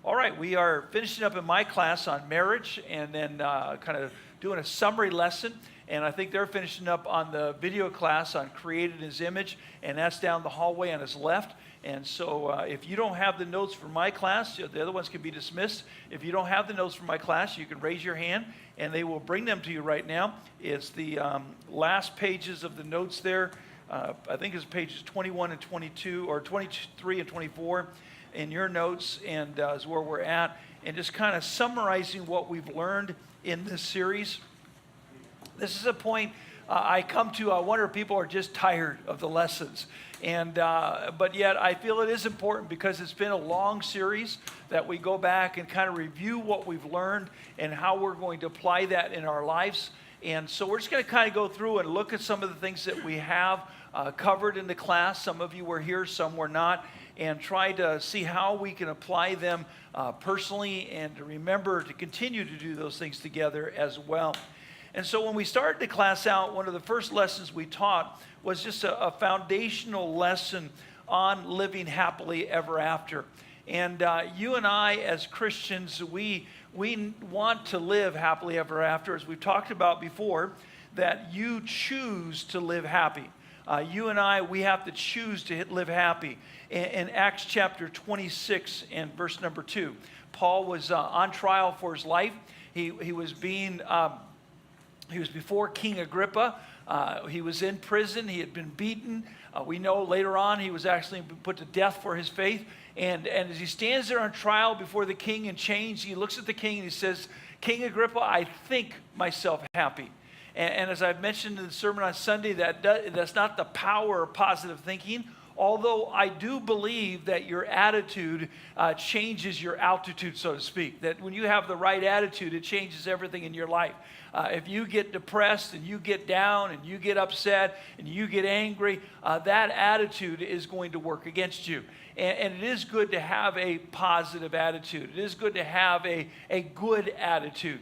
All right, we are finishing up in my class on marriage and then kind of doing a summary lesson. And I think they're finishing up on the video class on created in his image, and that's down the hallway on his left. And so if you don't have the notes for my class, the other ones can be dismissed. If you don't have the notes for my class, you can raise your hand, and they will bring them to you right now. It's the last pages of the notes there. I think it's pages 21 and 22, or 23 and 24 in your notes, and is where we're at. And just kind of summarizing what we've learned in this series. This is a point I come to. I wonder if people are just tired of the lessons. And but yet I feel it is important because it's been a long series that we go back and kind of review what we've learned and how we're going to apply that in our lives. And so we're just going to kind of go through and look at some of the things that we have covered in the class. Some of you were here, some were not, and try to see how we can apply them personally and to remember to continue to do those things together as well. And so when we started the class out, one of the first lessons we taught was just a foundational lesson on living happily ever after. And you and I as Christians, we want to live happily ever after, as we've talked about before, that you choose to live happy. You and I, we have to choose to live happy. In Acts chapter 26 and verse number 2, Paul was on trial for his life. He was before King Agrippa. He was in prison. He had been beaten. We know later on he was actually put to death for his faith. And as he stands there on trial before the king in chains, he looks at the king and he says, "King Agrippa, I think myself happy." And as I've mentioned in the sermon on Sunday, that's not the power of positive thinking. Although I do believe that your attitude changes your altitude, so to speak. That when you have the right attitude, it changes everything in your life. If you get depressed and you get down and you get upset and you get angry, that attitude is going to work against you. And it is good to have a positive attitude. It is good to have a good attitude.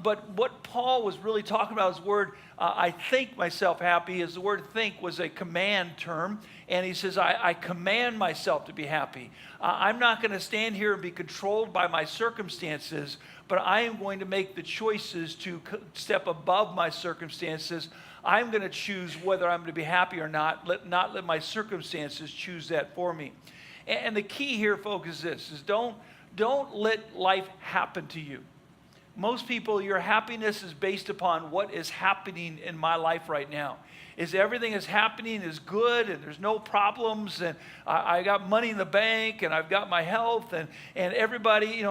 But what Paul was really talking about, his word, I think myself happy, is the word think was a command term. And he says, I command myself to be happy. I'm not going to stand here and be controlled by my circumstances, but I am going to make the choices to step above my circumstances. I'm going to choose whether I'm going to be happy or not let my circumstances choose that for me. And the key here, folks, is this, is don't let life happen to you. Most people, your happiness is based upon what is happening in my life right now. Is everything is happening is good and there's no problems and I got money in the bank and I've got my health and everybody,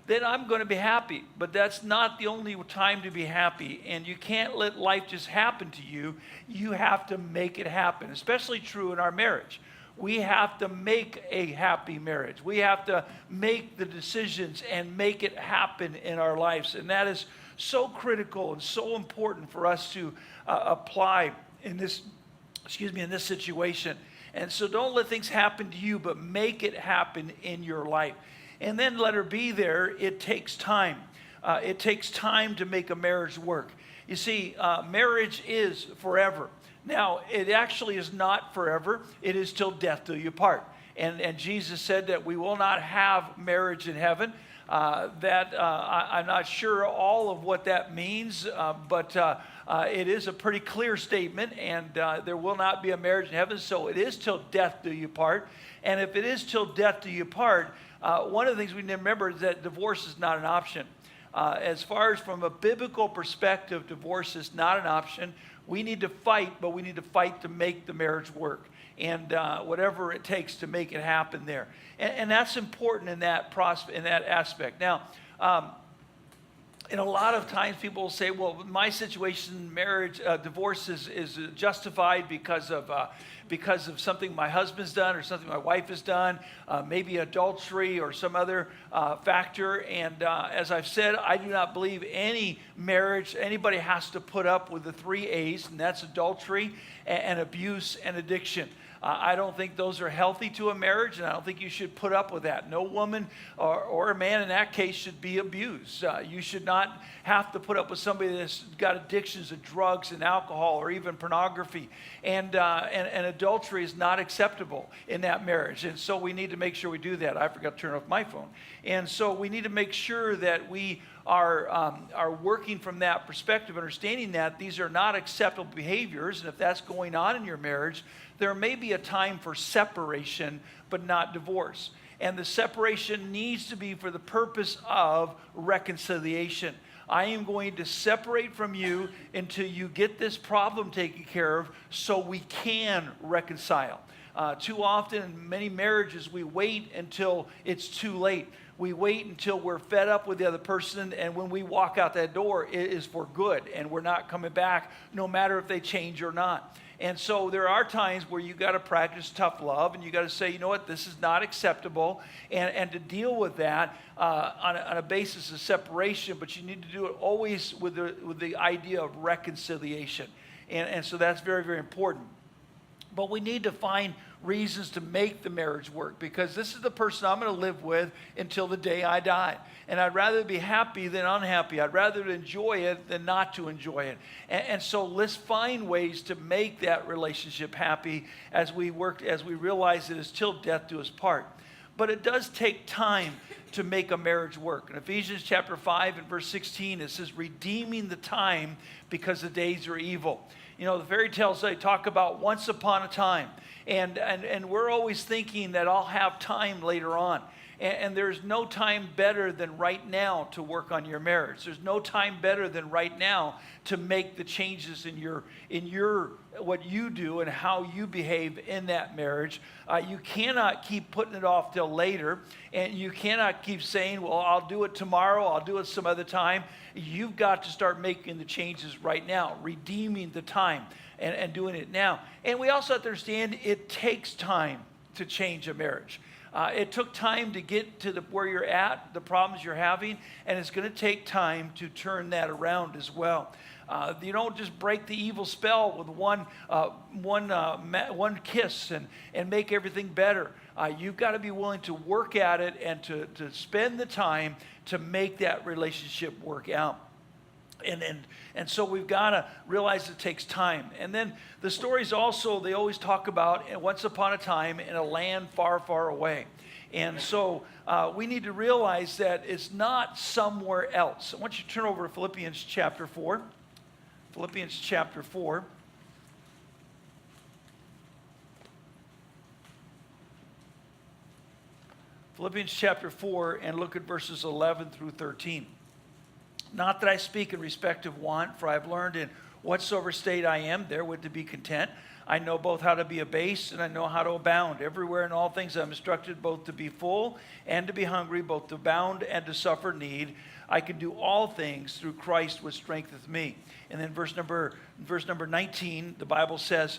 then I'm going to be happy. But that's not the only time to be happy. And you can't let life just happen to you. You have to make it happen, especially true in our marriage. We have to make a happy marriage. We have to make the decisions and make it happen in our lives. And that is so critical and so important for us to apply in this situation. And so don't let things happen to you, but make it happen in your life. And then let her be there. It takes time. It takes time to make a marriage work. You see, marriage is forever. Now, it actually is not forever. It is till death do you part. And Jesus said that we will not have marriage in heaven. I'm not sure all of what that means, but it is a pretty clear statement, and there will not be a marriage in heaven, so it is till death do you part. And if it is till death do you part, one of the things we need to remember is that divorce is not an option. As far as from a biblical perspective, divorce is not an option. We need to fight, but we need to fight to make the marriage work. And whatever it takes to make it happen there. And that's important in that aspect. Now, and a lot of times people will say, well, my situation, marriage, divorce is justified because of something my husband's done or something my wife has done, maybe adultery or some other factor. And as I've said, I do not believe any marriage, anybody has to put up with the 3 A's, and that's adultery and abuse and addiction. I don't think those are healthy to a marriage, and I don't think you should put up with that. No woman or a man in that case should be abused. You should not have to put up with somebody that's got addictions to drugs and alcohol or even pornography. And adultery is not acceptable in that marriage. And so we need to make sure we do that. I forgot to turn off my phone. And so we need to make sure that we are working from that perspective, understanding that these are not acceptable behaviors. And if that's going on in your marriage, there may be a time for separation, but not divorce. And the separation needs to be for the purpose of reconciliation. I am going to separate from you until you get this problem taken care of so we can reconcile. Too often in many marriages, we wait until it's too late. We wait until we're fed up with the other person, and when we walk out that door, it is for good, and we're not coming back no matter if they change or not. And so there are times where you got to practice tough love, and you got to say, you know what, this is not acceptable, and to deal with that on a basis of separation, but you need to do it always with the idea of reconciliation. And so that's very, very important. But we need to find reasons to make the marriage work, because this is the person I'm going to live with until the day I die. And I'd rather be happy than unhappy. I'd rather enjoy it than not to enjoy it. And so let's find ways to make that relationship happy as we realize it is till death do us part. But it does take time to make a marriage work. In Ephesians chapter 5 and verse 16, it says, redeeming the time because the days are evil. You know, the fairy tales, they talk about once upon a time. And we're always thinking that I'll have time later on. And there's no time better than right now to work on your marriage. There's no time better than right now to make the changes in your what you do and how you behave in that marriage. You cannot keep putting it off till later, and you cannot keep saying, well, I'll do it tomorrow, I'll do it some other time. You've got to start making the changes right now, redeeming the time and doing it now. And we also have to understand it takes time to change a marriage. It took time to get to where you're at, the problems you're having, and it's going to take time to turn that around as well. You don't just break the evil spell with one kiss and make everything better. You've got to be willing to work at it and to spend the time to make that relationship work out. And so we've got to realize it takes time. And then the stories also, they always talk about once upon a time in a land far, far away. And so we need to realize that it's not somewhere else. I want you to turn over to Philippians chapter 4. Philippians chapter 4. Philippians chapter 4, and look at verses 11 through 13. Not that I speak in respect of want, for I have learned in whatsoever state I am, therewith to be content. I know both how to be abased, and I know how to abound. Everywhere in all things I am instructed both to be full and to be hungry, both to abound and to suffer need. I can do all things through Christ which strengtheneth me. And then verse number 19, the Bible says,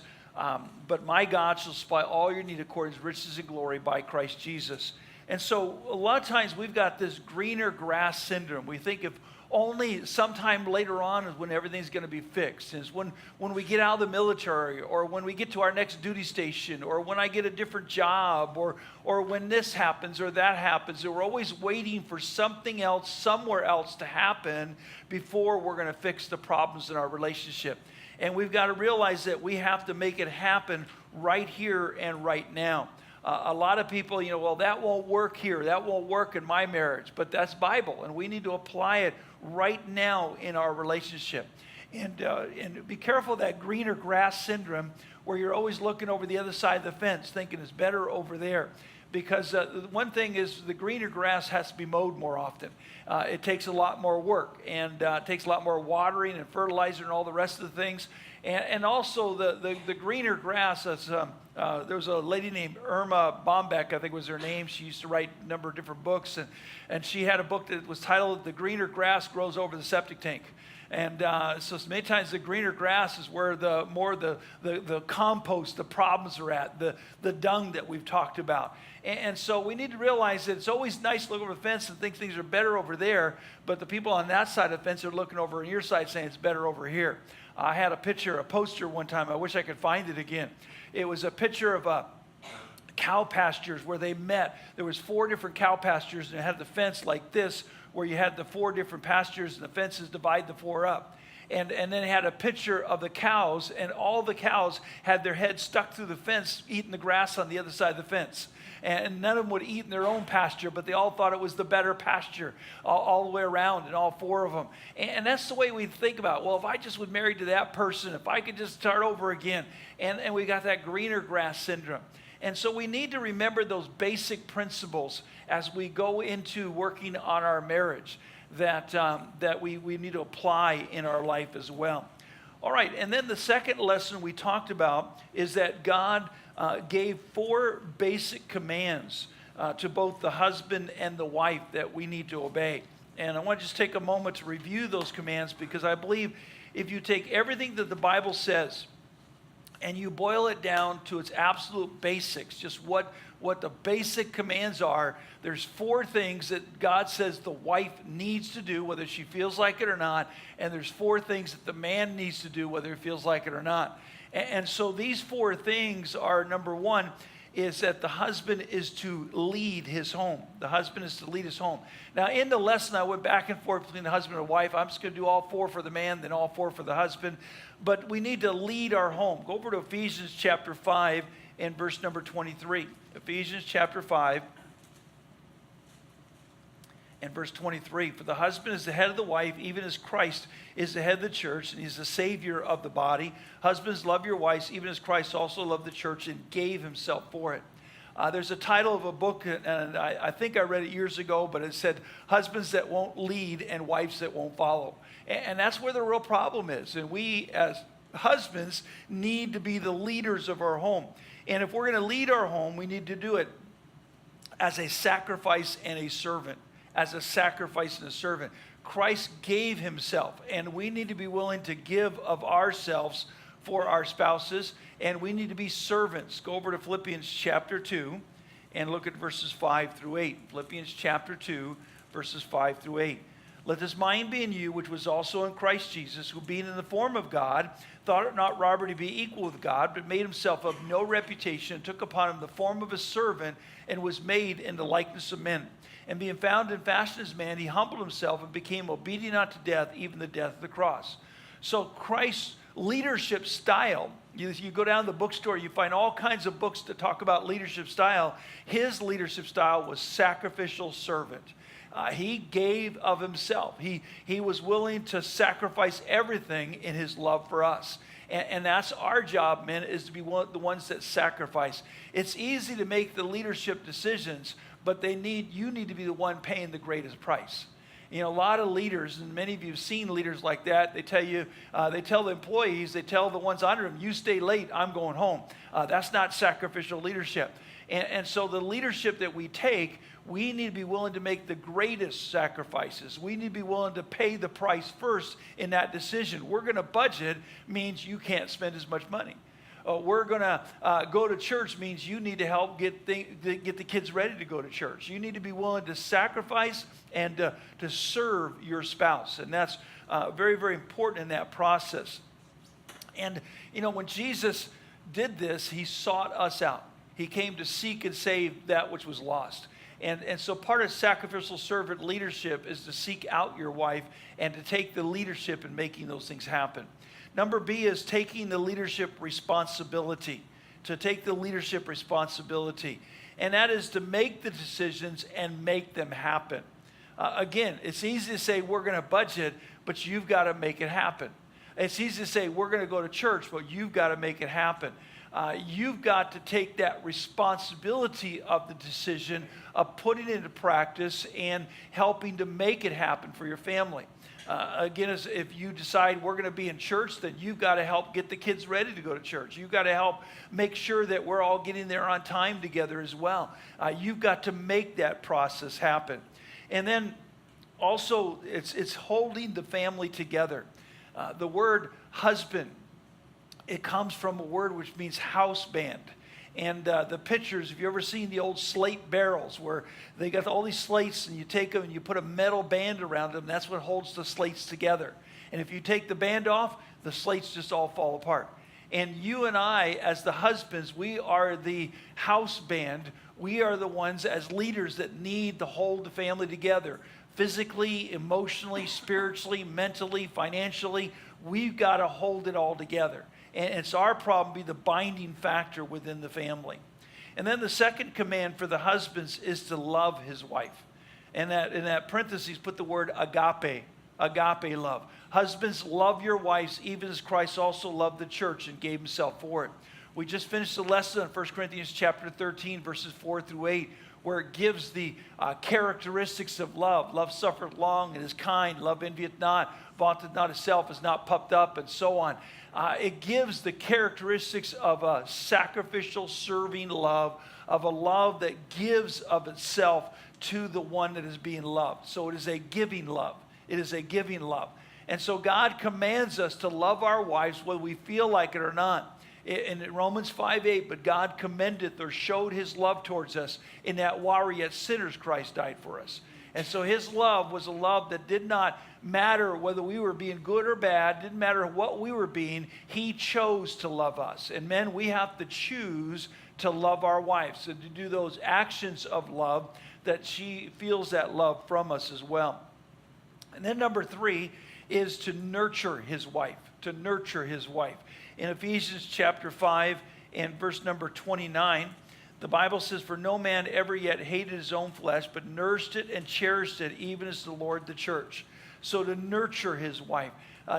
but my God shall supply all your need according to his riches and glory by Christ Jesus. And so a lot of times we've got this greener grass syndrome. We think if only sometime later on is when everything's going to be fixed. Is when we get out of the military, or when we get to our next duty station, or when I get a different job, or when this happens or that happens. And we're always waiting for something else, somewhere else to happen before we're going to fix the problems in our relationship. And we've got to realize that we have to make it happen right here and right now. A lot of people, well, that won't work here. That won't work in my marriage. But that's Bible, and we need to apply it right now in our relationship. And be careful of that greener grass syndrome where you're always looking over the other side of the fence thinking it's better over there. Because one thing is the greener grass has to be mowed more often. It takes a lot more work, and it takes a lot more watering and fertilizer and all the rest of the things. And also the greener grass, there was a lady named Irma Bombeck, I think was her name. She used to write a number of different books, and she had a book that was titled The Greener Grass Grows Over the Septic Tank. And so many times the greener grass is where the compost, the problems are at, the dung that we've talked about. And so we need to realize that it's always nice to look over the fence and think things are better over there, but the people on that side of the fence are looking over on your side saying it's better over here. I had a poster one time, I wish I could find it again. It was a picture of cow pastures where they met. There was 4 different cow pastures, and it had the fence like this, where you had the 4 different pastures, and the fences divide the 4 up. And then it had a picture of the cows, and all the cows had their heads stuck through the fence, eating the grass on the other side of the fence. And none of them would eat in their own pasture, but they all thought it was the better pasture all the way around, and all 4 of them. And that's the way we think about, well, if I just was married to that person, if I could just start over again. And we got that greener grass syndrome. And so we need to remember those basic principles as we go into working on our marriage that we need to apply in our life as well. All right, and then the second lesson we talked about is that God gave 4 basic commands to both the husband and the wife that we need to obey. And I want to just take a moment to review those commands, because I believe if you take everything that the Bible says and you boil it down to its absolute basics, just what the basic commands are, there's 4 things that God says the wife needs to do, whether she feels like it or not, and there's 4 things that the man needs to do, whether he feels like it or not. And so these 4 things are, number 1, is that the husband is to lead his home. The husband is to lead his home. Now, in the lesson, I went back and forth between the husband and wife. I'm just going to do all 4 for the man, then all 4 for the husband. But we need to lead our home. Go over to Ephesians chapter 5 and verse number 23. Ephesians chapter 5 and verse 23. For the husband is the head of the wife, even as Christ is the head of the church, and he's the Savior of the body. Husbands, love your wives, even as Christ also loved the church and gave himself for it. There's a title of a book, and I think I read it years ago, but it said, Husbands that won't lead and wives that won't follow. And that's where the real problem is. And we, as husbands, need to be the leaders of our home. And if we're going to lead our home, we need to do it as a sacrifice and a servant. As a sacrifice and a servant. Christ gave himself, and we need to be willing to give of ourselves for our spouses, and we need to be servants. Go over to Philippians chapter 2 and look at verses 5 through 8. Philippians chapter 2, verses 5 through 8. Let this mind be in you, which was also in Christ Jesus, who being in the form of God, thought it not robbery to be equal with God, but made himself of no reputation, and took upon him the form of a servant, and was made in the likeness of men. And being found and fashioned as man, he humbled himself and became obedient unto death, even the death of the cross. So Christ's leadership style, you go down to the bookstore, you find all kinds of books that talk about leadership style. His leadership style was sacrificial servant. He gave of himself. He was willing to sacrifice everything in his love for us. And that's our job, men, is to be the ones that sacrifice. It's easy to make the leadership decisions, but you need to be the one paying the greatest price. You know, a lot of leaders, and many of you have seen leaders like that, they tell the employees, they tell the ones under them, you stay late, I'm going home. That's not sacrificial leadership. And so the leadership that we take, we need to be willing to make the greatest sacrifices. We need to be willing to pay the price first in that decision. We're going to budget means you can't spend as much money. We're going to go to church means you need to help get the kids ready to go to church. You need to be willing to sacrifice and to serve your spouse. And that's very, very important in that process. And, you know, when Jesus did this, he sought us out. He came to seek and save that which was lost. And so part of sacrificial servant leadership is to seek out your wife and to take the leadership in making those things happen. Number B is taking the leadership responsibility. To take the leadership responsibility. And that is to make the decisions and make them happen. Again, it's easy to say we're going to budget, but you've got to make it happen. It's easy to say we're going to go to church, but you've got to make it happen. You've got to take that responsibility of the decision of putting it into practice and helping to make it happen for your family. Again, if you decide we're going to be in church, then you've got to help get the kids ready to go to church. You've got to help make sure that we're all getting there on time together as well. You've got to make that process happen. And then also, it's holding the family together. The word husband, it comes from a word which means house band. And the pictures, if you've ever seen the old slate barrels where they got all these slates and you take them and you put a metal band around them, that's what holds the slates together. And if you take the band off, the slates just all fall apart. And you and I, as the husbands, we are the house band. We are the ones as leaders that need to hold the family together. Physically, emotionally, spiritually, mentally, financially, we've got to hold it all together. And it's our problem to be the binding factor within the family. And then the second command for the husbands is to love his wife. And that in that parentheses, put the word agape love. Husbands, love your wives, even as Christ also loved the church and gave himself for it. We just finished the lesson in 1 Corinthians chapter 13, verses 4 through 8, where it gives the characteristics of love. Love suffereth long and is kind. Love envieth not, vaunteth not itself, is not puffed up, and so on. It gives the characteristics of a sacrificial, serving love, of a love that gives of itself to the one that is being loved. So it is a giving love. It is a giving love. And so God commands us to love our wives whether we feel like it or not. In Romans 5:8, but God commendeth or showed his love towards us in that while we yet sinners, Christ died for us. And so his love was a love that did not matter whether we were being good or bad, didn't matter what we were being, he chose to love us. And men, we have to choose to love our wives, and to do those actions of love that she feels that love from us as well. And then number 3 is to nurture his wife, to nurture his wife. In Ephesians chapter 5 and verse number 29, the Bible says, for no man ever yet hated his own flesh, but nursed it and cherished it, even as the Lord the church. So to nurture his wife.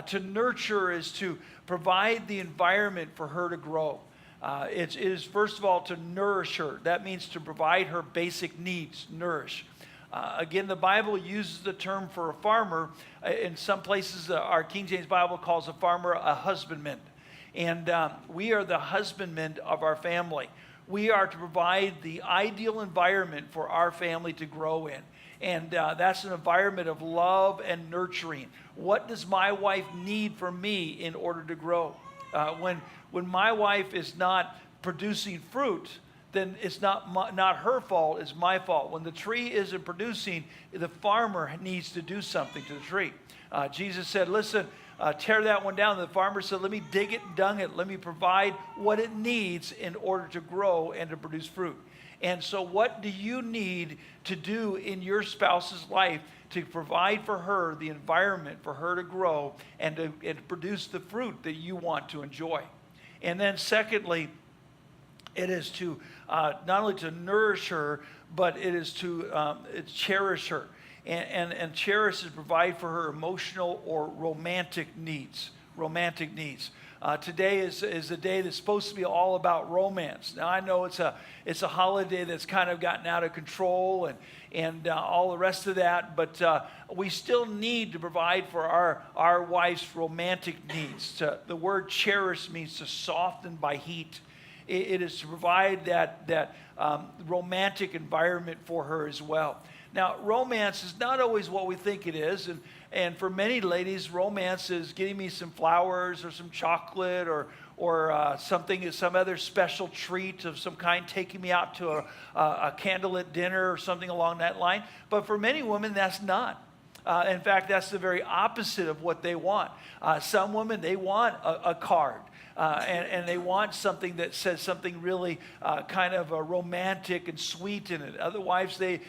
To nurture is to provide the environment for her to grow. It is, first of all, to nourish her. That means to provide her basic needs, nourish. Again, the Bible uses the term for a farmer. In some places, our King James Bible calls a farmer a husbandman. And we are the husbandmen of our family. We are to provide the ideal environment for our family to grow in. And that's an environment of love and nurturing. What does my wife need from me in order to grow? When my wife is not producing fruit, then it's not her fault, it's my fault. When the tree isn't producing, the farmer needs to do something to the tree. Jesus said, listen, tear that one down. The farmer said, let me dig it and dung it. Let me provide what it needs in order to grow and to produce fruit. And so what do you need to do in your spouse's life to provide for her the environment for her to grow and to produce the fruit that you want to enjoy? And then secondly, it is to not only to nourish her, but it is to cherish her. And cherish is provide for her emotional or romantic needs. Romantic needs. Today is a day that's supposed to be all about romance. Now I know it's a holiday that's kind of gotten out of control and all the rest of that, but we still need to provide for our wife's romantic needs. The word cherish means to soften by heat. It is to provide that romantic environment for her as well. Now, romance is not always what we think it is, and for many ladies, romance is getting me some flowers or some chocolate or something, some other special treat of some kind, taking me out to a candlelit dinner or something along that line. But for many women, that's not. In fact, that's the very opposite of what they want. Some women, they want a card. And they want something that says something really kind of romantic and sweet in it. Otherwise, they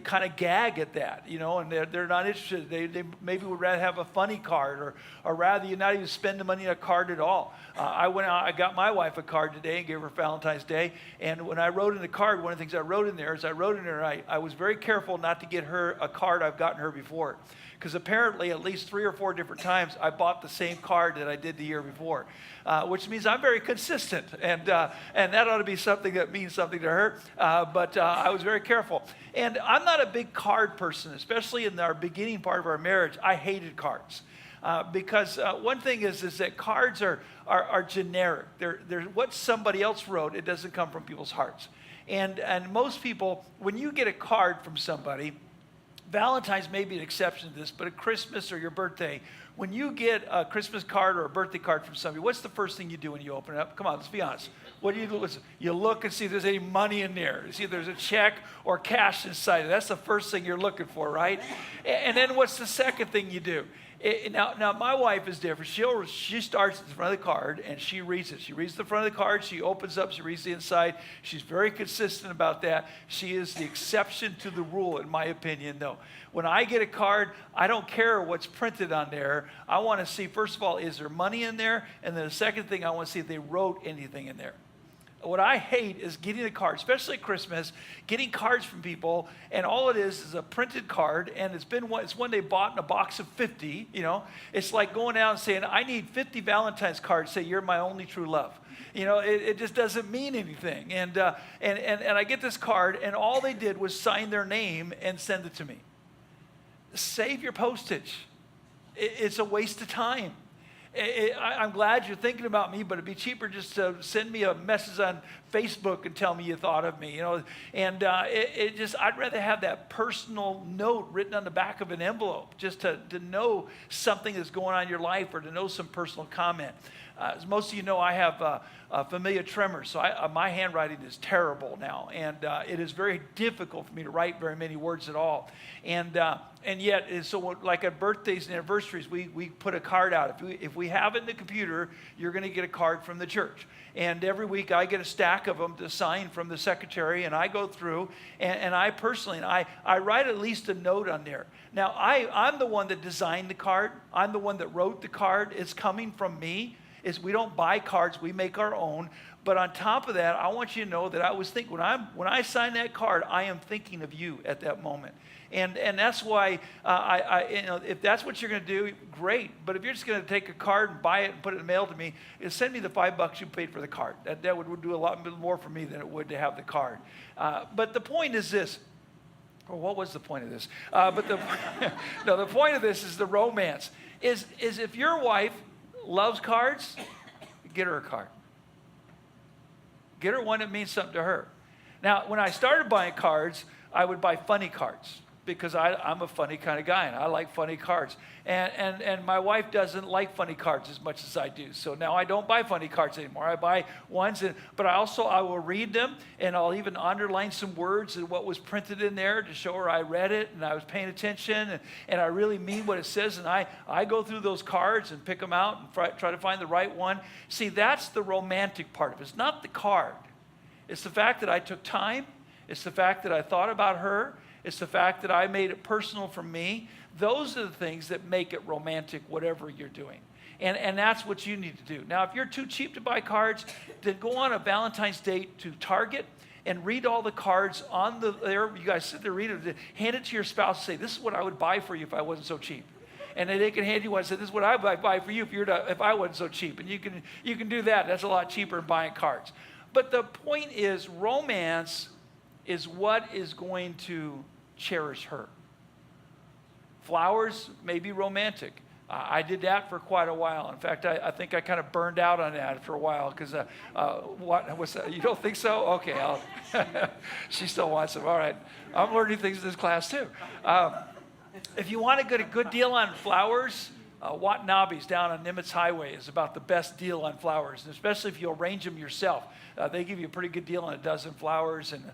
kind of gag at that, you know, and they're not interested. They maybe would rather have a funny card or rather you not even spend the money on a card at all. I went out, I got my wife a card today and gave her Valentine's Day. And when I wrote in the card, one of the things I wrote in there, I was very careful not to get her a card I've gotten her before. Because apparently at least 3 or 4 different times I bought the same card that I did the year before, which means I'm very consistent, and that ought to be something that means something to her, but I was very careful. And I'm not a big card person, especially in our beginning part of our marriage. I hated cards. Because one thing is that cards are generic. They're what somebody else wrote. It doesn't come from people's hearts. And most people, when you get a card from somebody, Valentine's may be an exception to this, but at Christmas or your birthday, when you get a Christmas card or a birthday card from somebody, what's the first thing you do when you open it up? Come on, let's be honest. What do you do? You look and see if there's any money in there. You see if there's a check or cash inside it. That's the first thing you're looking for, right? And then what's the second thing you do? Now, my wife is different. She starts at the front of the card and she reads it. She reads the front of the card. She opens up. She reads the inside. She's very consistent about that. She is the exception to the rule, in my opinion, though. When I get a card, I don't care what's printed on there. I want to see, first of all, is there money in there? And then the second thing, I want to see if they wrote anything in there. What I hate is getting a card, especially at Christmas, getting cards from people, and all it is a printed card, and it's one they bought in a box of 50, you know. It's like going out and saying, I need 50 Valentine's cards, say you're my only true love. You know, it just doesn't mean anything. And I get this card, and all they did was sign their name and send it to me. Save your postage. It's a waste of time. I'm glad you're thinking about me, but it'd be cheaper just to send me a message on Facebook and tell me you thought of me, you know. And I'd rather have that personal note written on the back of an envelope, just to know something that's going on in your life or to know some personal comment. As most of you know, I have familial tremors, so my handwriting is terrible now, and it is very difficult for me to write very many words at all. And yet, so like at birthdays and anniversaries, we put a card out. If we have it in the computer, you're going to get a card from the church. And every week I get a stack of them to sign from the secretary, and I go through, and I personally, I write at least a note on there. Now, I'm the one that designed the card. I'm the one that wrote the card. It's coming from me. We don't buy cards, we make our own. But on top of that, I want you to know that I was thinking, when I sign that card, I am thinking of you at that moment. And that's why, if that's what you're going to do, great. But if you're just going to take a card and buy it and put it in the mail to me, send me the $5 you paid for the card. That would do a lot more for me than it would to have the card. But the point is this. Well, what was the point of this? The point of this is the romance. Is if your wife loves cards, get her a card. Get her one that means something to her. Now, when I started buying cards, I would buy funny cards because I'm a funny kind of guy and I like funny cards. And my wife doesn't like funny cards as much as I do. So now I don't buy funny cards anymore. I buy ones, but I will read them, and I'll even underline some words and what was printed in there to show her I read it and I was paying attention and I really mean what it says. And I go through those cards and pick them out and try to find the right one. See, that's the romantic part of it. It's not the card. It's the fact that I took time. It's the fact that I thought about her. It's the fact that I made it personal for me. Those are the things that make it romantic, whatever you're doing. And that's what you need to do. Now, if you're too cheap to buy cards, then go on a Valentine's date to Target and read all the cards on there. You guys sit there, read it, hand it to your spouse and say, this is what I would buy for you if I wasn't so cheap. And then they can hand you one and say, this is what I would buy for you if I wasn't so cheap. And you can do that. That's a lot cheaper than buying cards. But the point is, romance is what is going to cherish her. Flowers may be romantic. I did that for quite a while. In fact, I think I kind of burned out on that for a while because what's that? You don't think so? Okay, she still wants them. All right, I'm learning things in this class too. If you want to get a good deal on flowers, Watanabe's down on Nimitz Highway is about the best deal on flowers, and especially if you arrange them yourself. They give you a pretty good deal on a dozen flowers, and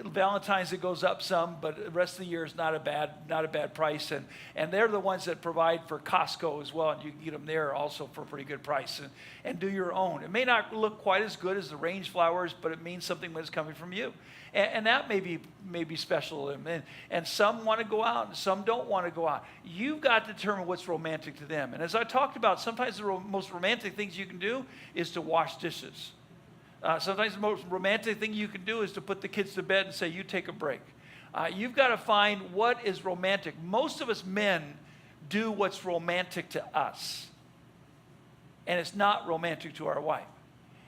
Valentine's, it goes up some, but the rest of the year is not a bad price. And they're the ones that provide for Costco as well, and you can get them there also for a pretty good price. And do your own. It may not look quite as good as the range flowers, but it means something when it's coming from you. And that may be special to them. And some want to go out, and some don't want to go out. You've got to determine what's romantic to them. And as I talked about, sometimes the most romantic things you can do is to wash dishes. Sometimes the most romantic thing you can do is to put the kids to bed and say, you take a break. You've got to find what is romantic. Most of us men do what's romantic to us. And it's not romantic to our wife.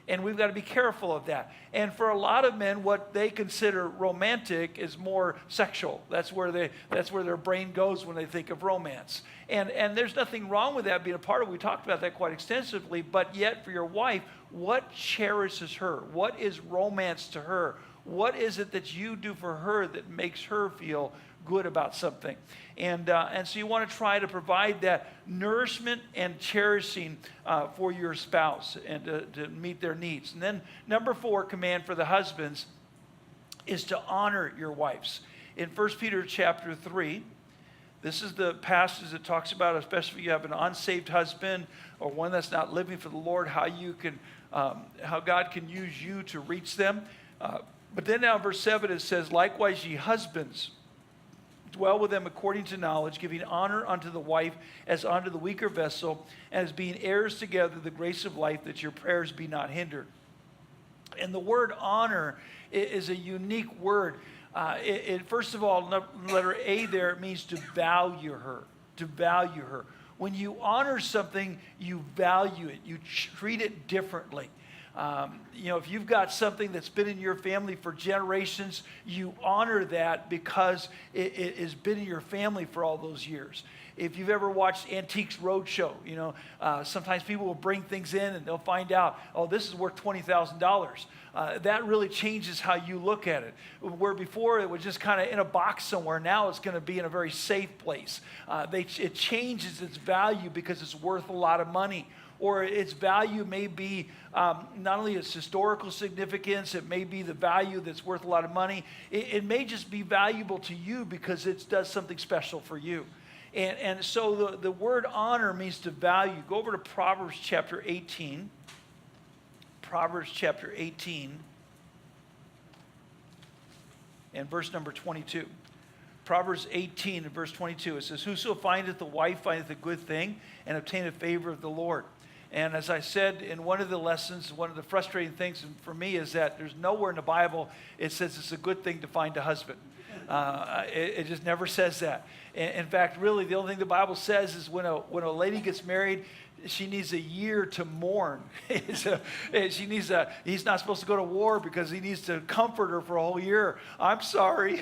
And we've got to be careful of that. And for a lot of men, what they consider romantic is more sexual. That's where their brain goes when they think of romance. And there's nothing wrong with that being a part of it. We talked about that quite extensively. But yet for your wife, what cherishes her? What is romance to her? What is it that you do for her that makes her feel good about something? And so you want to try to provide that nourishment and cherishing for your spouse and to meet their needs. And then number 4, command for the husbands is to honor your wives. In 1 Peter chapter 3, This is the passage that talks about, especially if you have an unsaved husband or one that's not living for the Lord, how God can use you to reach them. But then now in verse 7 it says, likewise ye husbands, dwell with them according to knowledge, giving honor unto the wife as unto the weaker vessel, and as being heirs together the grace of life, that your prayers be not hindered. And the word honor is a unique word. First of all, letter A there, it means to value her, to value her. When you honor something, you value it. You treat it differently. If you've got something that's been in your family for generations, you honor that because it has been in your family for all those years. If you've ever watched Antiques Roadshow, sometimes people will bring things in and they'll find out, oh, this is worth $20,000. That really changes how you look at it. Where before it was just kind of in a box somewhere, now it's going to be in a very safe place. It changes its value because it's worth a lot of money. Or its value may be not only its historical significance, it may be the value that's worth a lot of money. It may just be valuable to you because it does something special for you. And so the word honor means to value. Go over to Proverbs chapter 18. Proverbs chapter 18 and verse number 22. Proverbs 18 and verse 22, it says, whoso findeth a wife findeth a good thing and obtaineth favor of the Lord. And as I said in one of the lessons, one of the frustrating things for me is that there's nowhere in the Bible it says it's a good thing to find a husband. It just never says that. In fact, really, the only thing the Bible says is when a lady gets married, she needs a year to mourn. He's not supposed to go to war because he needs to comfort her for a whole year. I'm sorry,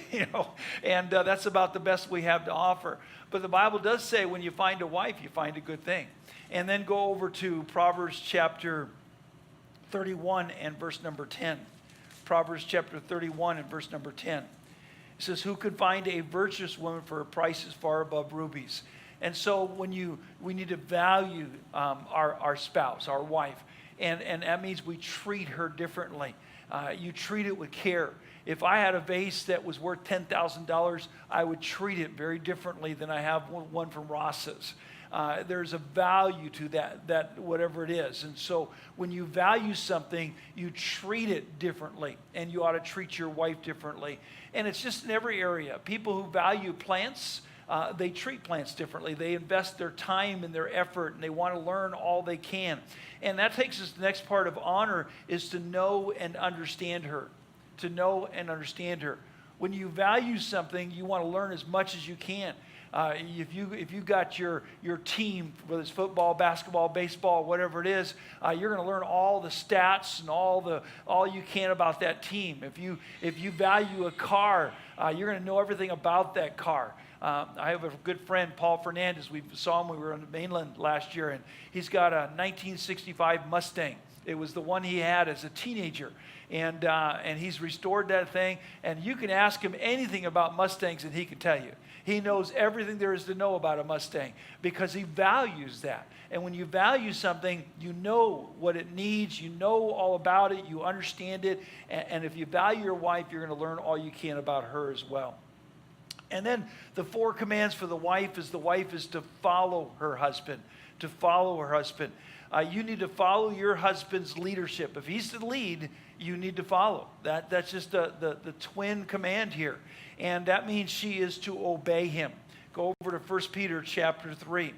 and that's about the best we have to offer. But the Bible does say when you find a wife, you find a good thing. And then go over to Proverbs chapter 31 and verse number 10. Proverbs chapter 31 and verse number 10. It says, who could find a virtuous woman for her price is far above rubies. And so we need to value our spouse, our wife. And that means we treat her differently. You treat it with care. If I had a vase that was worth $10,000, I would treat it very differently than I have one from Ross's. There's a value to that whatever it is. And so when you value something, you treat it differently, and you ought to treat your wife differently. And it's just in every area. People who value plants, they treat plants differently. They invest their time and their effort, and they want to learn all they can. And that takes us to the next part of honor, is to know and understand her. To know and understand her. When you value something, you want to learn as much as you can. If you got your team, whether it's football, basketball, baseball, whatever it is, you're going to learn all the stats and all you can about that team. If you value a car, you're going to know everything about that car. I have a good friend, Paul Fernandez. We saw him when we were on the mainland last year, and he's got a 1965 Mustang. It was the one he had as a teenager. And he's restored that thing. And you can ask him anything about Mustangs and he can tell you. He knows everything there is to know about a Mustang because he values that. And when you value something, you know what it needs. You know all about it. You understand it. And if you value your wife, you're going to learn all you can about her as well. And then the 4 commands for the wife is to follow her husband. To follow her husband. You need to follow your husband's leadership. If he's the lead, you need to follow. That's just the twin command here. And that means she is to obey him. Go over to 1 Peter chapter 3.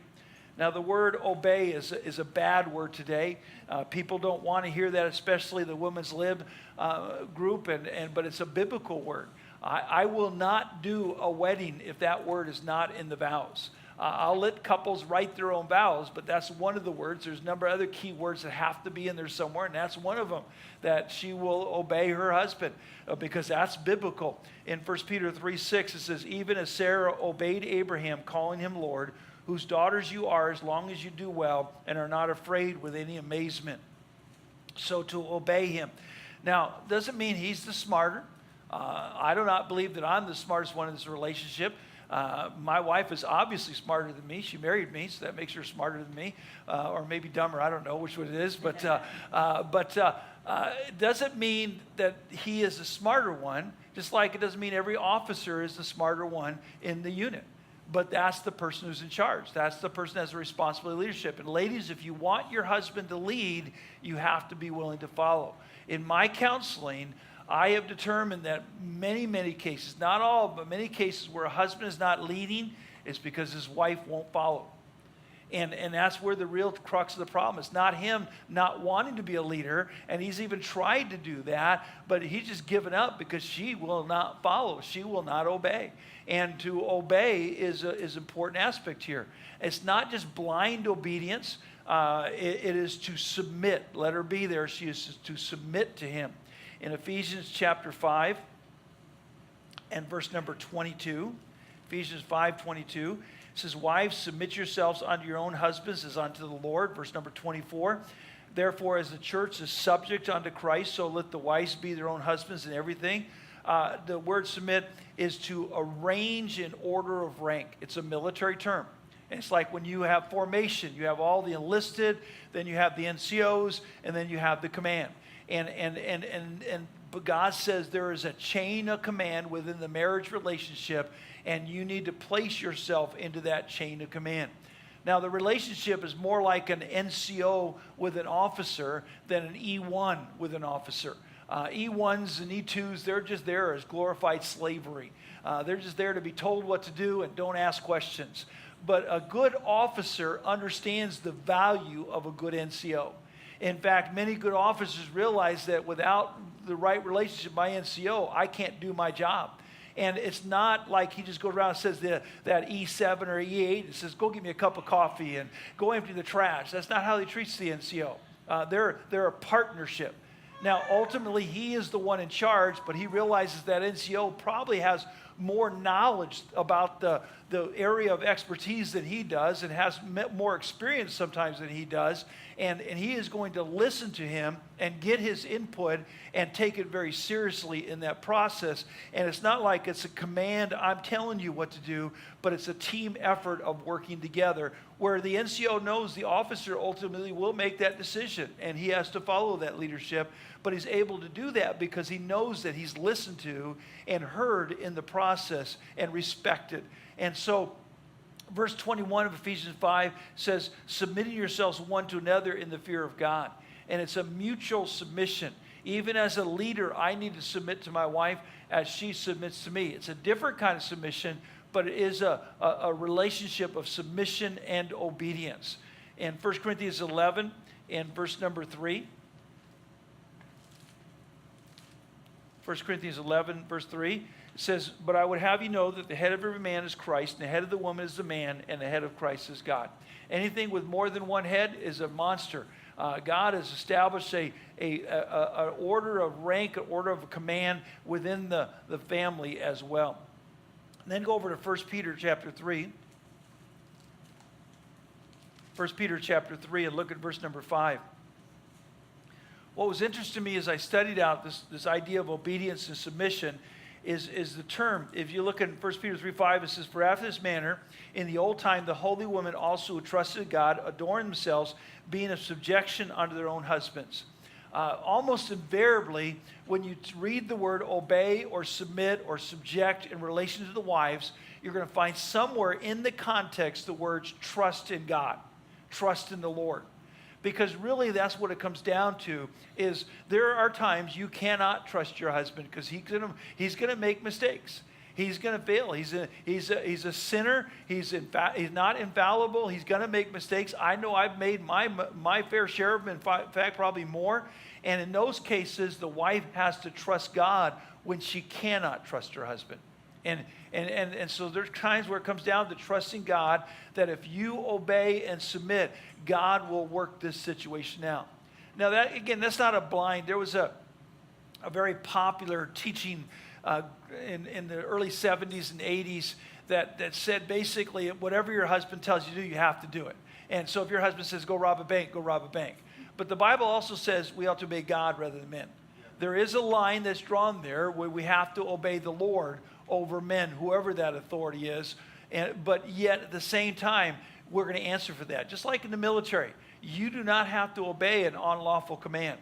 Now the word obey is a bad word today. People don't want to hear that, especially the women's lib group, but it's a biblical word. I will not do a wedding if that word is not in the vows. I'll let couples write their own vows, but that's one of the words. There's a number of other key words that have to be in there somewhere, and that's one of them, that she will obey her husband, because that's biblical. In 1 Peter 3:6, it says, even as Sarah obeyed Abraham, calling him Lord, whose daughters you are as long as you do well and are not afraid with any amazement. So to obey him. Now, doesn't mean he's the smarter. I do not believe that I'm the smartest one in this relationship. My wife is obviously smarter than me. She married me, so that makes her smarter than me, or maybe dumber. I don't know which one it is, but it doesn't mean that he is the smarter one, just like it doesn't mean every officer is the smarter one in the unit. But that's the person who's in charge. That's the person that has a responsibility of leadership. And ladies, if you want your husband to lead, you have to be willing to follow. In my counseling, I have determined that many cases, not all, but many cases where a husband is not leading, it's because his wife won't follow. And that's where the real crux of the problem is. Not him not wanting to be a leader, and he's even tried to do that, but he's just given up because she will not follow. She will not obey. And to obey is an important aspect here. It's not just blind obedience. It is to submit. Let her be there. She is to submit to him. In Ephesians chapter 5 and verse number 22, Ephesians 5:22, it says, wives, submit yourselves unto your own husbands as unto the Lord. Verse number 24, therefore, as the church is subject unto Christ, so let the wives be their own husbands in everything. The word submit is to arrange in order of rank. It's a military term. And it's like when you have formation, you have all the enlisted, then you have the NCOs, and then you have the command. But God says there is a chain of command within the marriage relationship, and you need to place yourself into that chain of command. Now, the relationship is more like an NCO with an officer than an E1 with an officer. E1s and E2s, they're just there as glorified slavery. They're just there to be told what to do and don't ask questions. But a good officer understands the value of a good NCO. In fact, many good officers realize that without the right relationship with my NCO, I can't do my job. And it's not like he just goes around and says that E7 or E8, it says, go get me a cup of coffee and go empty the trash. That's not how he treats the NCO. They're a partnership. Now, ultimately, he is the one in charge, but he realizes that NCO probably has more knowledge about the area of expertise than he does and has more experience sometimes than he does. And he is going to listen to him and get his input and take it very seriously in that process. And it's not like it's a command, I'm telling you what to do, but it's a team effort of working together where the NCO knows the officer ultimately will make that decision and he has to follow that leadership. But he's able to do that because he knows that he's listened to and heard in the process and respected. And so verse 21 of Ephesians 5 says, submitting yourselves one to another in the fear of God. And it's a mutual submission. Even as a leader, I need to submit to my wife as she submits to me. It's a different kind of submission, but it is a relationship of submission and obedience. In 1 Corinthians 11, in verse number 3, 1 Corinthians 11, verse 3, it says, but I would have you know that the head of every man is Christ, and the head of the woman is the man, and the head of Christ is God. Anything with more than one head is a monster. God has established an order of rank, an order of command within the family as well. And then go over to 1 Peter chapter 3. 1 Peter chapter 3 and look at verse number 5. What was interesting to me as I studied out this idea of obedience and submission is the term. If you look at 1 Peter 3:5, it says, for after this manner, in the old time, the holy women also who trusted God adorned themselves, being of subjection unto their own husbands. Almost invariably, when you read the word obey or submit or subject in relation to the wives, you're going to find somewhere in the context the words trust in God, trust in the Lord. Because really that's what it comes down to is there are times you cannot trust your husband because he's gonna make mistakes. He's going to fail. He's a sinner. He's not infallible. He's going to make mistakes. I know I've made my fair share of them, in fact, probably more. And in those cases, the wife has to trust God when she cannot trust her husband. And so there's times where it comes down to trusting God that if you obey and submit, God will work this situation out. Now, that's not a blind. There was a very popular teaching in the early 70s and 80s that said basically whatever your husband tells you to do, you have to do it. And so if your husband says go rob a bank, go rob a bank. But the Bible also says we ought to obey God rather than men. There is a line that's drawn there where we have to obey the Lord over men, whoever that authority is. But yet at the same time, we're going to answer for that. Just like in the military, you do not have to obey an unlawful command.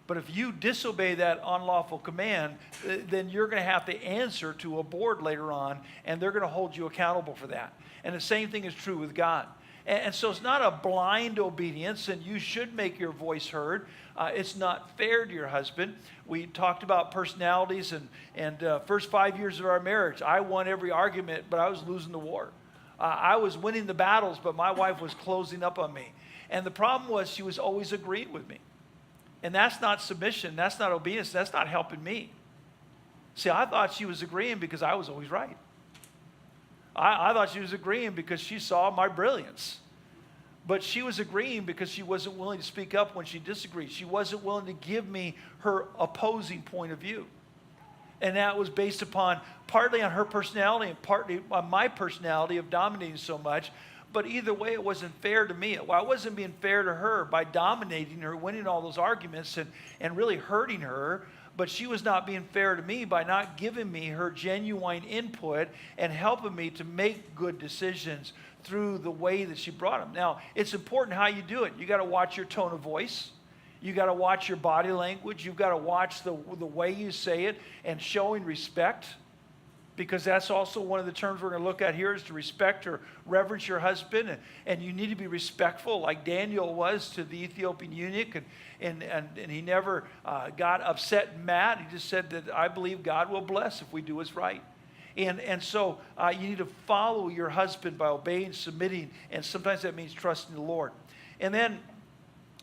But if you disobey that unlawful command, then you're going to have to answer to a board later on, and they're going to hold you accountable for that. And the same thing is true with God. And so it's not a blind obedience, and you should make your voice heard. It's not fair to your husband. We talked about personalities, and first 5 years of our marriage, I won every argument, but I was losing the war. I was winning the battles, but my wife was closing up on me. And the problem was she was always agreeing with me. And that's not submission. That's not obedience. That's not helping me. See, I thought she was agreeing because I was always right. I thought she was agreeing because she saw my brilliance. But she was agreeing because she wasn't willing to speak up when she disagreed. She wasn't willing to give me her opposing point of view. And that was based upon partly on her personality and partly on my personality of dominating so much. But either way, it wasn't fair to me. Well, I wasn't being fair to her by dominating her, winning all those arguments and really hurting her. But she was not being fair to me by not giving me her genuine input and helping me to make good decisions through the way that she brought them. Now, it's important how you do it. You got to watch your tone of voice. You got to watch your body language. You've got to watch the way you say it and showing respect, because that's also one of the terms we're going to look at here, is to respect or reverence your husband. And you need to be respectful like Daniel was to the Ethiopian eunuch. And he never got upset and mad. He just said that I believe God will bless if we do what's right. And so you need to follow your husband by obeying, submitting, and sometimes that means trusting the Lord. And then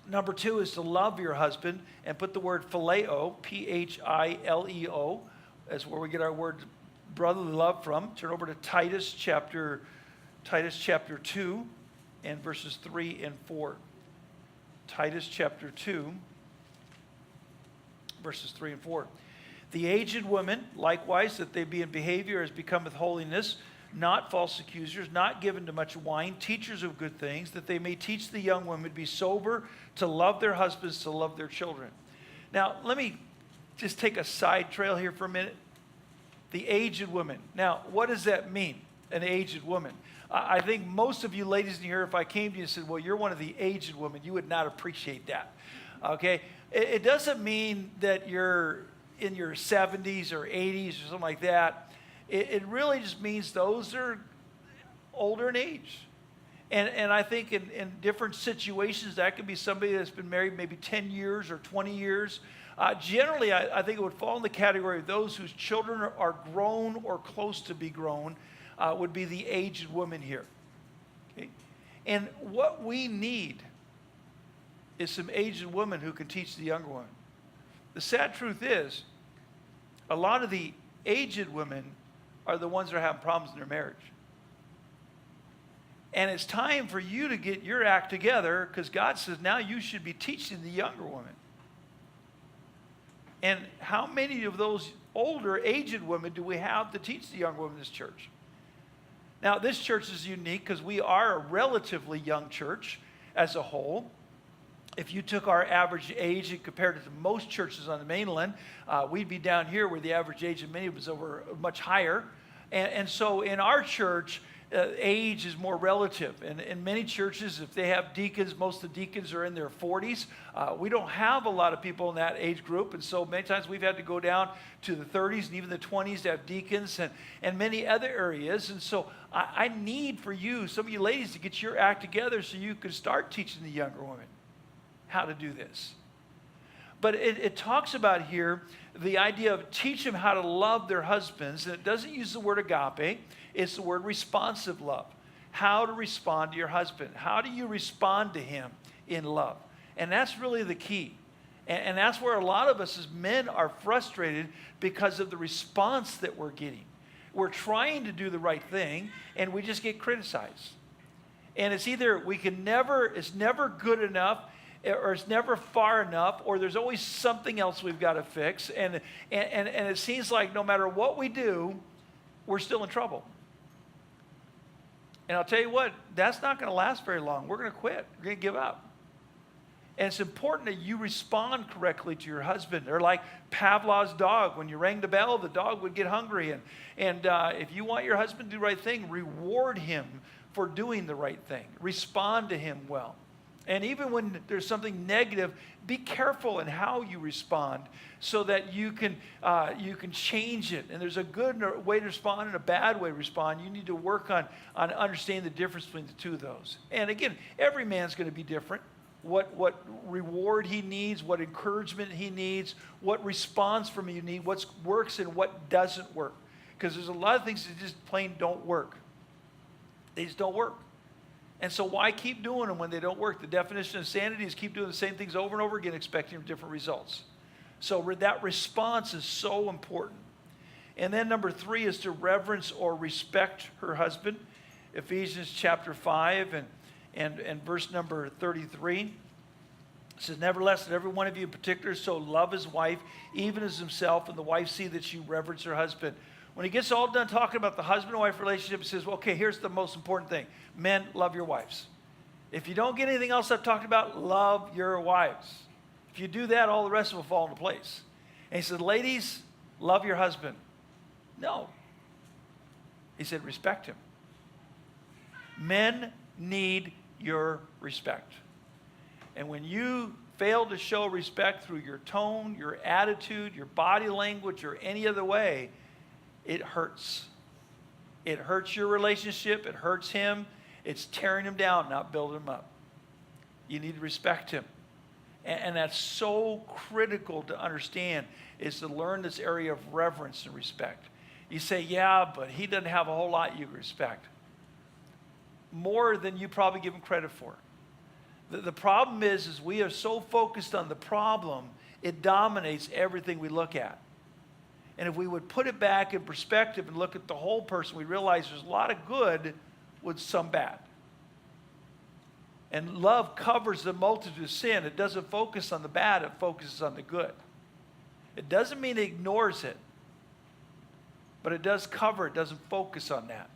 number 2 is to love your husband, and put the word phileo, Phileo, as where we get our word brotherly love from. Turn over to Titus chapter 2 and verses 3 and 4. Titus chapter 2, verses 3 and 4. The aged women, likewise, that they be in behavior as becometh holiness, not false accusers, not given to much wine, teachers of good things, that they may teach the young women to be sober, to love their husbands, to love their children. Now, let me just take a side trail here for a minute. The aged woman. Now, what does that mean, an aged woman? I think most of you ladies in here, if I came to you and said, well, you're one of the aged women, you would not appreciate that. Okay? It doesn't mean that you're in your 70s or 80s or something like that. It really just means those are older in age. And I think in different situations, that could be somebody that's been married maybe 10 years or 20 years. Generally, I think it would fall in the category of those whose children are grown or close to be grown, would be the aged woman here. Okay? And what we need is some aged women who can teach the younger women. The sad truth is, a lot of the aged women are the ones that are having problems in their marriage. And it's time for you to get your act together, because God says now you should be teaching the younger women. And how many of those older, aged women do we have to teach the younger women in this church? Now, this church is unique because we are a relatively young church as a whole. If you took our average age and compared it to most churches on the mainland, we'd be down here where the average age of many was over much higher. And so in our church, age is more relative. And in many churches, if they have deacons, most of the deacons are in their 40s. We don't have a lot of people in that age group. And so many times we've had to go down to the 30s and even the 20s to have deacons and many other areas. And so I need for you, some of you ladies, to get your act together so you can start teaching the younger women how to do this. But it talks about here the idea of teach them how to love their husbands. And it doesn't use the word agape. It's the word responsive love. How to respond to your husband. How do you respond to him in love? And that's really the key. And that's where a lot of us as men are frustrated because of the response that we're getting. We're trying to do the right thing, and we just get criticized. And it's either it's never good enough, or it's never far enough, or there's always something else we've got to fix. And it seems like no matter what we do, we're still in trouble. And I'll tell you what, that's not going to last very long. We're going to quit. We're going to give up. And it's important that you respond correctly to your husband. Or like Pavlov's dog, when you rang the bell, the dog would get hungry. And if you want your husband to do the right thing, reward him for doing the right thing. Respond to him well. And even when there's something negative, be careful in how you respond so that you can change it. And there's a good way to respond and a bad way to respond. You need to work on understanding the difference between the two of those. And again, every man's going to be different. What reward he needs, what encouragement he needs, what response from you need, what works and what doesn't work. Because there's a lot of things that just plain don't work. They just don't work. And so why keep doing them when they don't work? The definition of sanity is keep doing the same things over and over again, expecting different results. So that response is so important. And then number 3 is to reverence or respect her husband. Ephesians chapter 5 and verse number 33. It says, nevertheless, let every one of you in particular so love his wife, even as himself, and the wife see that she reverence her husband. When he gets all done talking about the husband and wife relationship, he says, well, okay, here's the most important thing. Men, love your wives. If you don't get anything else I've talked about, love your wives. If you do that, all the rest will fall into place. And he said, ladies, love your husband. No. He said, respect him. Men need your respect. And when you fail to show respect through your tone, your attitude, your body language, or any other way, it hurts. It hurts your relationship. It hurts him. It's tearing him down, not building him up. You need to respect him. And that's so critical to understand, is to learn this area of reverence and respect. You say, yeah, but he doesn't have a whole lot you respect. More than you probably give him credit for. The problem is we are so focused on the problem, it dominates everything we look at. And if we would put it back in perspective and look at the whole person, we realize there's a lot of good with some bad. And love covers the multitude of sin. It doesn't focus on the bad, it focuses on the good. It doesn't mean it ignores it, but it does cover it, doesn't focus on that.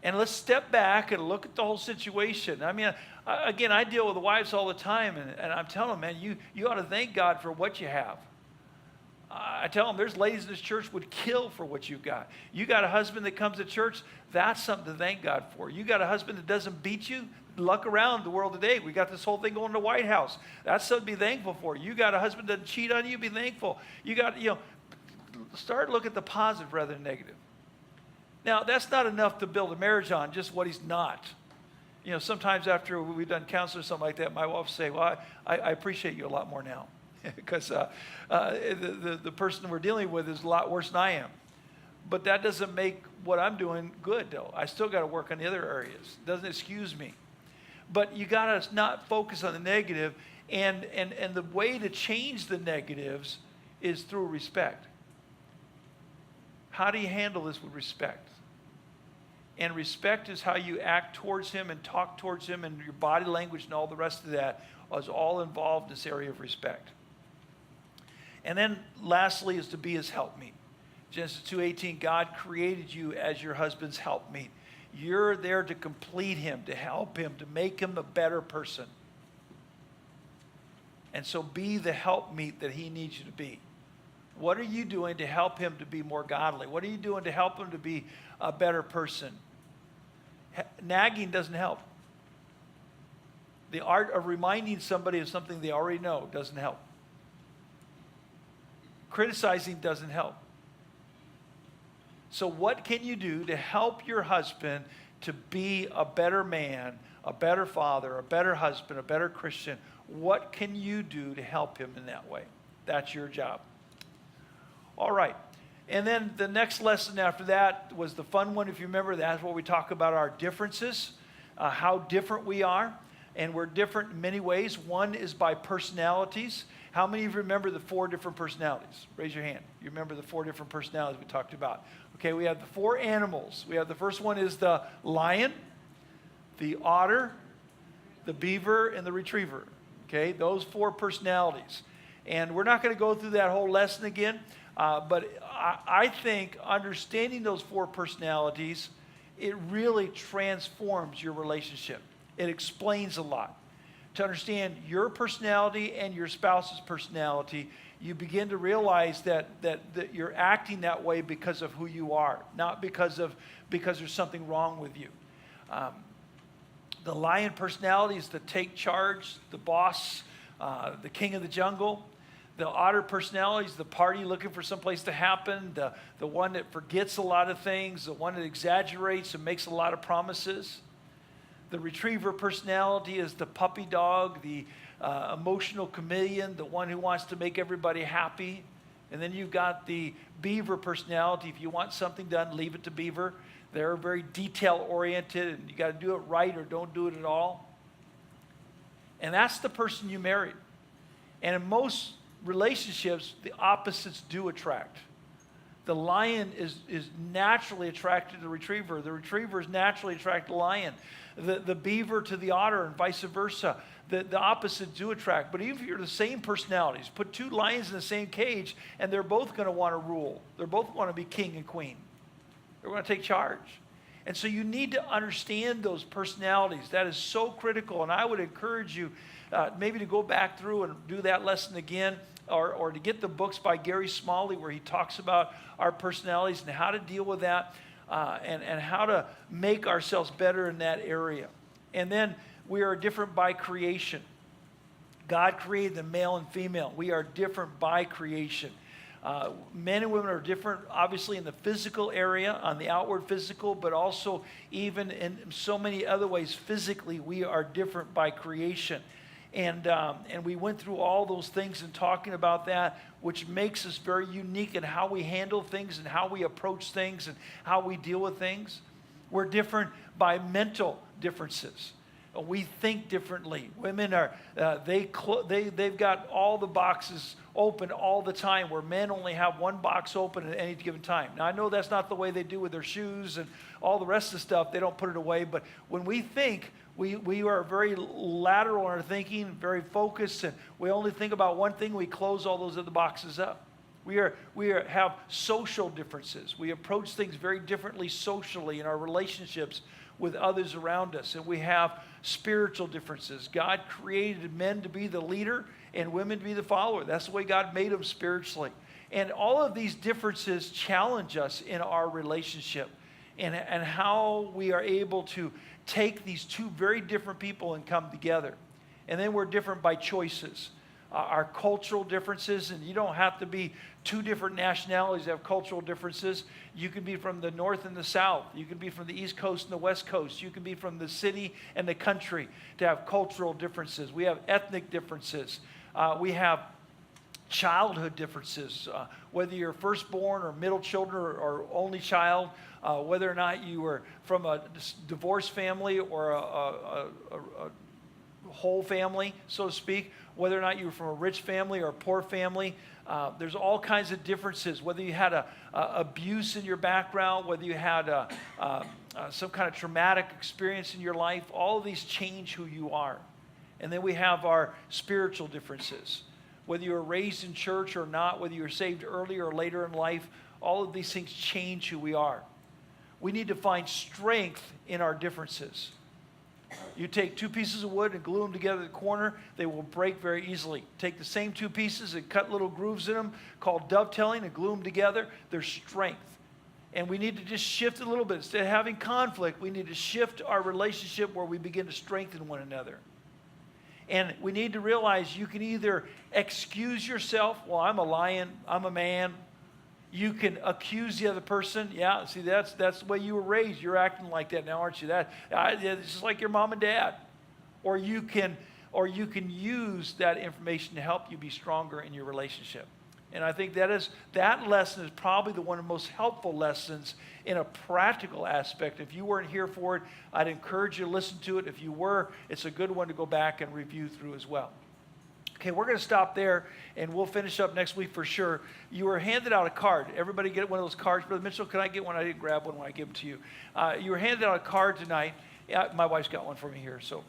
And let's step back and look at the whole situation. I mean, again, I deal with the wives all the time, and I'm telling them, man, you ought to thank God for what you have. I tell them, there's ladies in this church would kill for what you've got. You got a husband that comes to church, that's something to thank God for. You got a husband that doesn't beat you, luck around the world today. We got this whole thing going to the White House. That's something to be thankful for. You got a husband that doesn't cheat on you, be thankful. You got, start looking at the positive rather than negative. Now, that's not enough to build a marriage on, just what he's not. Sometimes after we've done counseling or something like that, my wife will say, well, I appreciate you a lot more now. Because the person we're dealing with is a lot worse than I am. But that doesn't make what I'm doing good, though. I still got to work on the other areas. It doesn't excuse me. But you got to not focus on the negative. And the way to change the negatives is through respect. How do you handle this with respect? And respect is how you act towards him and talk towards him, and your body language and all the rest of that is all involved in this area of respect. And then lastly is to be his helpmeet. Genesis 2:18, God created you as your husband's helpmeet. You're there to complete him, to help him, to make him a better person. And so be the helpmeet that he needs you to be. What are you doing to help him to be more godly? What are you doing to help him to be a better person? Nagging doesn't help. The art of reminding somebody of something they already know doesn't help. Criticizing doesn't help. So what can you do to help your husband to be a better man, a better father, a better husband, a better Christian? What can you do to help him in that way? That's your job. All right. And then the next lesson after that was the fun one. If you remember, that's where we talk about our differences, how different we are. And we're different in many ways. One is by personalities. How many of you remember the 4 different personalities? Raise your hand. You remember the 4 different personalities we talked about. Okay, we have the 4 animals. We have the first one is the lion, the otter, the beaver, and the retriever. Okay, those 4 personalities. And we're not going to go through that whole lesson again, but I think understanding those 4 personalities, it really transforms your relationship. It explains a lot. To understand your personality and your spouse's personality, you begin to realize that you're acting that way because of who you are, not because there's something wrong with you. The lion personality is the take charge, the boss, the king of the jungle. The otter personality is the party looking for someplace to happen, the one that forgets a lot of things, the one that exaggerates and makes a lot of promises. The retriever personality is the puppy dog, the emotional chameleon, the one who wants to make everybody happy. And then you've got the beaver personality. If you want something done, leave it to beaver. They're very detail-oriented, and you got to do it right or don't do it at all. And that's the person you married. And in most relationships, the opposites do attract. The lion is naturally attracted to the retriever. The retriever is naturally attracted to the lion. The beaver to the otter and vice versa. The opposites do attract. But even if you're the same personalities, put two lions in the same cage, and they're both going to want to rule. They're both want to be king and queen. They're going to take charge. And so you need to understand those personalities. That is so critical. And I would encourage you maybe to go back through and do that lesson again, or to get the books by Gary Smalley where he talks about our personalities and how to deal with that and how to make ourselves better in that area. And then we are different by creation. God created the male and female. We are different by creation. Men and women are different, obviously, in the physical area, on the outward physical, but also even in so many other ways, physically, we are different by creation. And we went through all those things and talking about that, which makes us very unique in how we handle things and how we approach things and how we deal with things. We're different by mental differences. We think differently. Women are, they've got all the boxes open all the time, where men only have one box open at any given time. Now, I know that's not the way they do with their shoes and all the rest of the stuff. They don't put it away. But when we think, we are very lateral in our thinking, very focused, and we only think about one thing. We close all those other boxes up. We have social differences. We approach things very differently socially in our relationships with others around us. And we have spiritual differences. God created men to be the leader and women to be the follower. That's the way God made them spiritually. And all of these differences challenge us in our relationship and how we are able to take these two very different people and come together. And then we're different by choices. Our cultural differences, and you don't have to be two different nationalities to have cultural differences. You can be from the north and the south. You can be from the east coast and the west coast. You can be from the city and the country to have cultural differences. We have ethnic differences. We have childhood differences, whether you're firstborn or middle children or only child, whether or not you were from a divorced family or a whole family, so to speak, whether or not you were from a rich family or a poor family. There's all kinds of differences, whether you had abuse in your background, whether you had some kind of traumatic experience in your life. All of these change who you are. And then we have our spiritual differences. Whether you were raised in church or not, whether you were saved earlier or later in life, all of these things change who we are. We need to find strength in our differences. You take two pieces of wood and glue them together at the corner, they will break very easily. Take the same two pieces and cut little grooves in them called dovetailing and glue them together. There's strength. And we need to just shift a little bit. Instead of having conflict, we need to shift our relationship where we begin to strengthen one another. And we need to realize you can either excuse yourself, well, I'm a lion, I'm a man. You can accuse the other person. Yeah, see, that's the way you were raised. You're acting like that now, aren't you? It's just like your mom and dad. Or you can use that information to help you be stronger in your relationship. And I think that lesson is probably one of the most helpful lessons in a practical aspect. If you weren't here for it, I'd encourage you to listen to it. If you were, it's a good one to go back and review through as well. Okay, we're going to stop there, and we'll finish up next week for sure. You were handed out a card. Everybody get one of those cards. Brother Mitchell, can I get one? I didn't grab one when I gave them to you. You were handed out a card tonight. Yeah, my wife's got one for me here. So,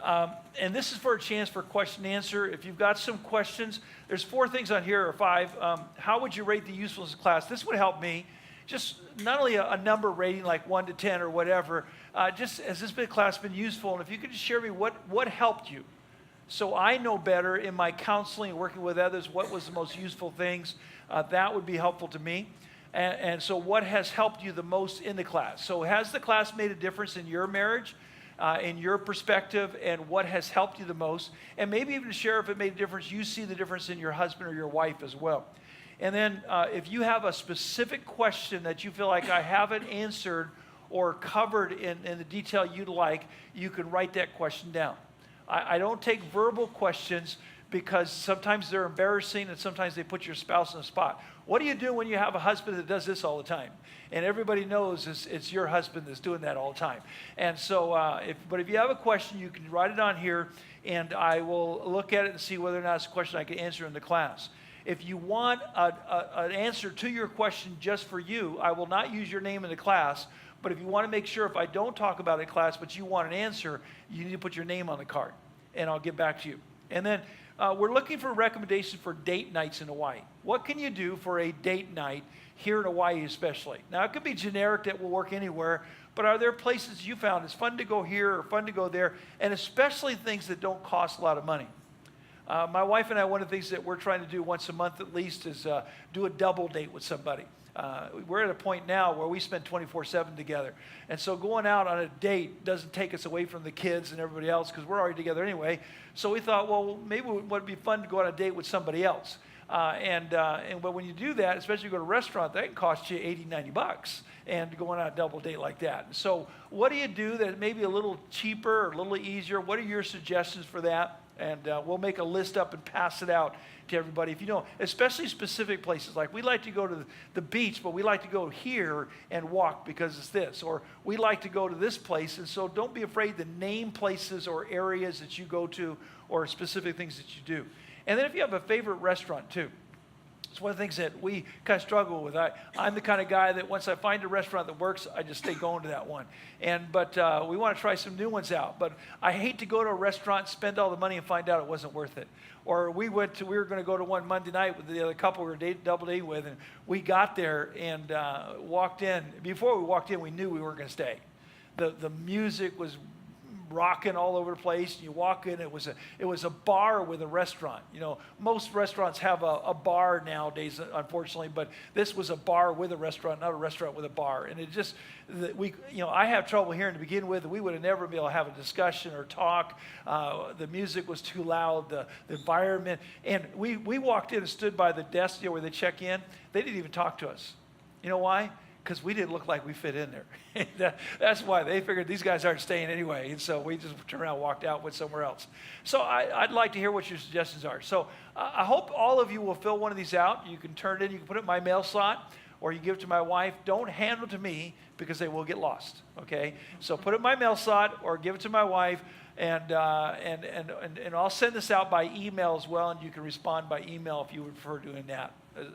and this is for a chance for question and answer. If you've got some questions, there's 4 things on here, or 5. How would you rate the usefulness of class? This would help me. Just not only a number rating like 1 to 10 or whatever, just has this class been useful? And if you could just share with me what helped you, so I know better in my counseling and working with others what was the most useful things, that would be helpful to me. And so what has helped you the most in the class? So has the class made a difference in your marriage? in your perspective and what has helped you the most, and maybe even share if it made a difference. You see the difference in your husband or your wife as well. And then if you have a specific question that you feel like I haven't answered or covered in the detail you'd like, you can write that question down. I don't take verbal questions because sometimes they're embarrassing and sometimes they put your spouse in a spot. What do you do when you have a husband that does this all the time? And everybody knows it's your husband that's doing that all the time. And so, if you have a question, you can write it on here, and I will look at it and see whether or not it's a question I can answer in the class. If you want an answer to your question just for you, I will not use your name in the class. But if you want to make sure if I don't talk about it in class, but you want an answer, you need to put your name on the card, and I'll get back to you. And then we're looking for recommendations for date nights in Hawaii. What can you do for a date night here in Hawaii especially? Now, it could be generic that will work anywhere, but are there places you found it's fun to go here or fun to go there, and especially things that don't cost a lot of money? My wife and I, one of the things that we're trying to do once a month at least is do a double date with somebody. We're at a point now where we spend 24/7 together. And so going out on a date doesn't take us away from the kids and everybody else because we're already together anyway. So we thought, well, maybe it would be fun to go on a date with somebody else. But when you do that, especially if you go to a restaurant, that can cost you $80-$90 and going on a double date like that. So what do you do that may be a little cheaper or a little easier? What are your suggestions for that? And we'll make a list up and pass it out to everybody. If you know, especially specific places, like we like to go to the beach, but we like to go here and walk because it's this. Or we like to go to this place, and so don't be afraid to name places or areas that you go to or specific things that you do. And then if you have a favorite restaurant too. It's one of the things that we kind of struggle with. I'm the kind of guy that once I find a restaurant that works, I just stay going to that one. But we want to try some new ones out. But I hate to go to a restaurant, spend all the money, and find out it wasn't worth it. Or we were going to go to one Monday night with the other couple we were double dating with, and we got there and walked in. Before we walked in, we knew we weren't going to stay. The music was rocking all over the place. You walk in, it was a bar with a restaurant. You know, most restaurants have a bar nowadays, unfortunately, but this was a bar with a restaurant, not a restaurant with a bar. And it just, I have trouble hearing to begin with. We would have never been able to have a discussion or talk. The music was too loud, the environment. And we walked in and stood by the desk where they check in. They didn't even talk to us. You know why? Because we didn't look like we fit in there. That's why they figured these guys aren't staying anyway. And so we just turned around and walked out with somewhere else. So I'd like to hear what your suggestions are. So I hope all of you will fill one of these out. You can turn it in. You can put it in my mail slot, or you give it to my wife. Don't hand them to me because they will get lost, okay? So put it in my mail slot or give it to my wife, and I'll send this out by email as well, and you can respond by email if you would prefer doing that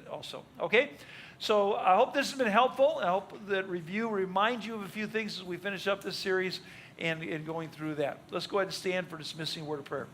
also, okay? So I hope this has been helpful. I hope that review reminds you of a few things as we finish up this series and going through that. Let's go ahead and stand for dismissing word of prayer.